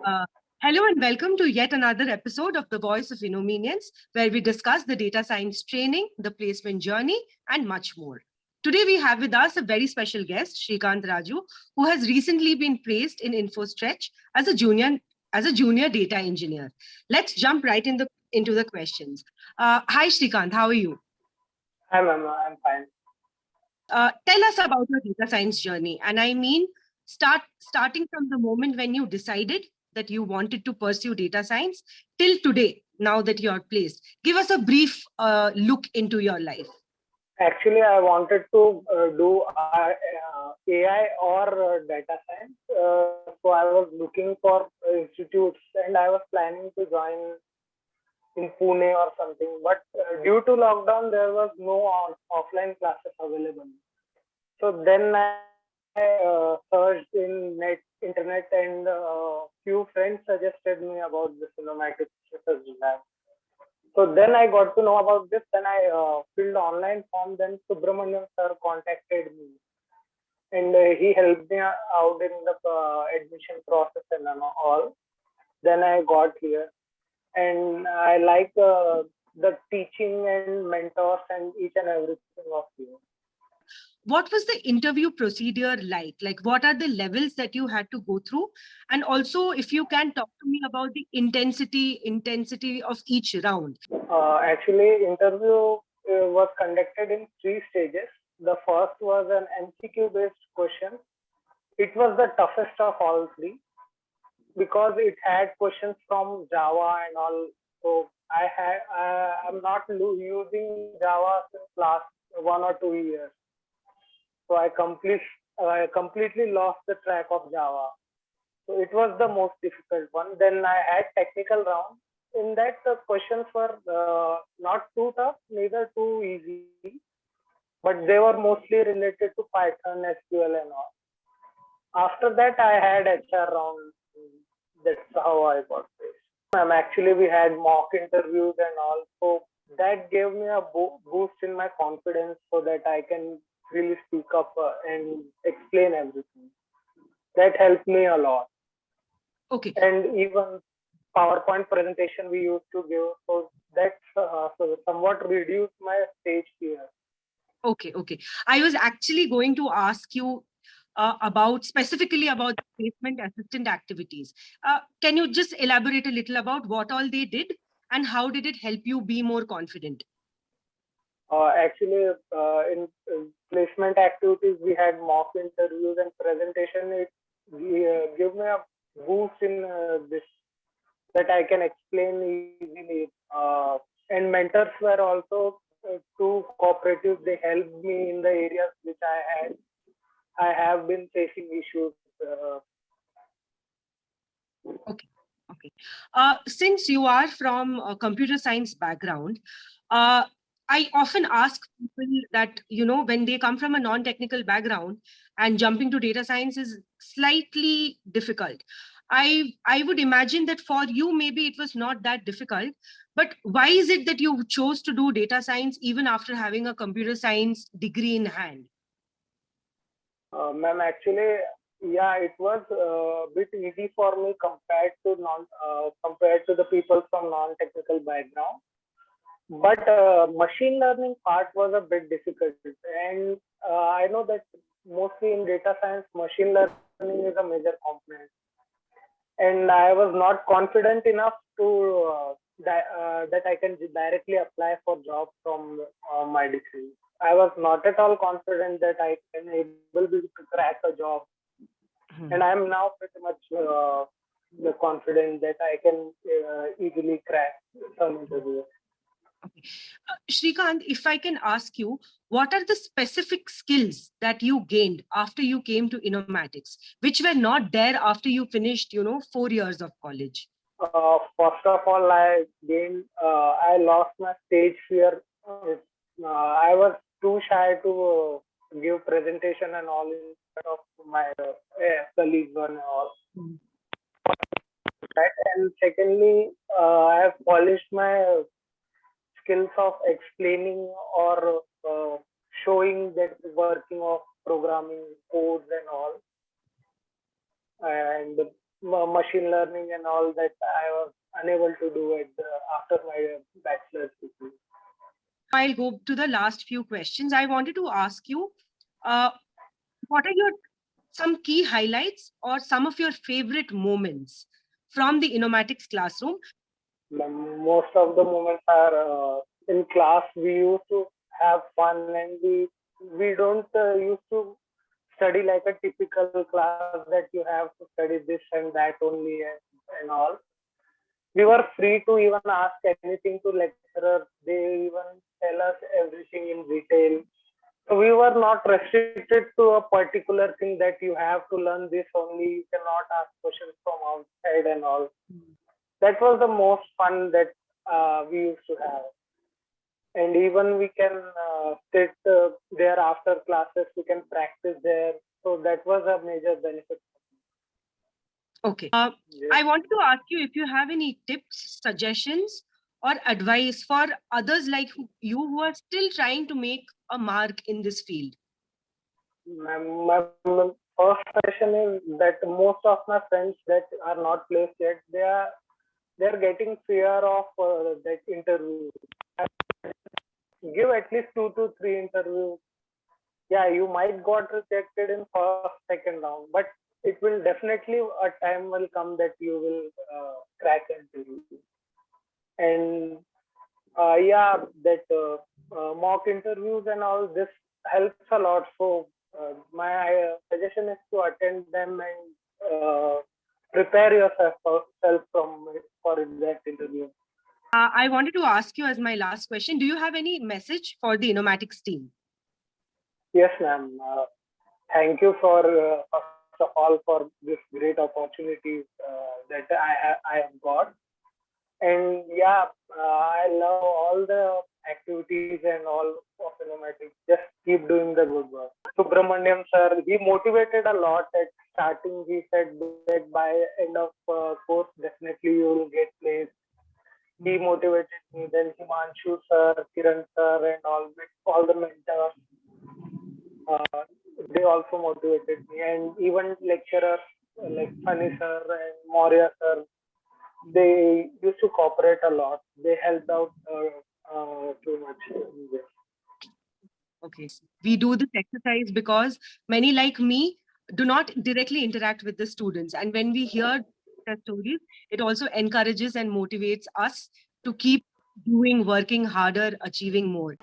Uh, Hello and welcome to yet another episode of the Voice of Innominions, where we discuss the data science training, the placement journey, and much more. Today we have with us a very special guest, Shrikanth Raju, who has recently been praised in Infostretch as a junior data engineer. Let's jump right into the questions. Hi Shrikanth, how are you? Hi, ma'am. I'm fine. Tell us about your data science journey, and I mean starting from the moment when you decided that you wanted to pursue data science till today, now that you're placed. Give us a brief look into your life. Actually, I wanted to do AI or data science. So I was looking for institutes and I was planning to join in Pune or something. But due to lockdown, there was no offline classes available. So then I searched in internet, and few friends suggested me about this Innomatics Research Labs. So then I got to know about this. Then I filled online form. Then Subramanian sir contacted me, and he helped me out in the admission process and all. Then I got here, and I like the teaching and mentors and each and everything of you. What was the interview procedure like? Like, what are the levels that you had to go through? And also, if you can talk to me about the intensity of each round. Actually, interview was conducted in 3 stages. The first was an MCQ-based question. It was the toughest of all three because it had questions from Java and all. So I'm not using Java since last 1 or 2 years. So I completely lost the track of Java. So it was the most difficult one. Then I had technical round. In that, the questions were not too tough, neither too easy, but they were mostly related to Python, SQL, and all. After that, I had HR round. That's how I got this. Actually, we had mock interviews and all. So that gave me a boost in my confidence so that I can really speak up and explain everything. That helped me a lot. Okay. And even PowerPoint presentation we used to give, so that somewhat reduced my stage fear. Okay. I was actually going to ask you specifically about placement assistant activities. Can you just elaborate a little about what all they did and how did it help you be more confident? Actually, in placement activities, we had mock interviews and presentation. It gave me a boost in this, that I can explain easily. And mentors were also too cooperative. They helped me in the areas which I have been facing issues. Okay. Since you are from a computer science background, I often ask people that, when they come from a non-technical background and jumping to data science is slightly difficult. I would imagine that for you, maybe it was not that difficult, but why is it that you chose to do data science even after having a computer science degree in hand? Ma'am, actually, yeah, it was a bit easy for me compared to the people from non-technical background. But machine learning part was a bit difficult, and I know that mostly in data science, machine learning is a major component, and I was not confident enough to that I can directly apply for job from my degree. I was not at all confident that I can able to crack a job, and I'm now pretty much confident that I can easily crack some interviews. Okay. Shrikanth, if I can ask you, what are the specific skills that you gained after you came to Innomatics, which were not there after you finished, 4 years of college? First of all, I lost my stage fear. I was too shy to give presentation and all in front of my colleagues and all. Right. And secondly, I have polished my skills of explaining or showing that working of programming codes and all. And machine learning and all that I was unable to do after my bachelor's degree. I'll go to the last few questions. I wanted to ask you, what are some key highlights or some of your favorite moments from the Innomatics classroom? Most of the moments are in class. We used to have fun, and we don't used to study like a typical class that you have to study this and that only and all. We were free to even ask anything to lecturers. They even tell us everything in detail. So we were not restricted to a particular thing that you have to learn this only. You cannot ask questions from outside and all. That was the most fun that we used to have. And even we can sit there after classes, we can practice there. So that was a major benefit. Okay. I wanted to ask you if you have any tips, suggestions, or advice for others like you who are still trying to make a mark in this field. My first suggestion is that most of my friends that are not placed yet, they're getting fear of that interview. Give at least 2 to 3 interviews. Yeah, you might got rejected in first, second round, but it will definitely a time will come that you will crack interview. And yeah, that mock interviews and all this helps a lot. So my suggestion is to attend them and prepare yourself for that interview. I wanted to ask you as my last question, do you have any message for the Innomatics team? Yes, ma'am. Thank you for first of all for this great opportunity that I have got. And yeah, I love all the activities and all of Innomatics. Just keep doing the good work. Subramaniam sir, he motivated a lot at starting. He said that by end of course, definitely you will get placed. He motivated me. Then Himanshu sir, Kiran sir, and all the mentors. They also motivated me, and even lecturers like Funny sir and Maurya sir, they used to cooperate a lot. They helped out too much. Okay. We do this exercise because many like me do not directly interact with the students. And when we hear their stories, it also encourages and motivates us to keep working harder, achieving more.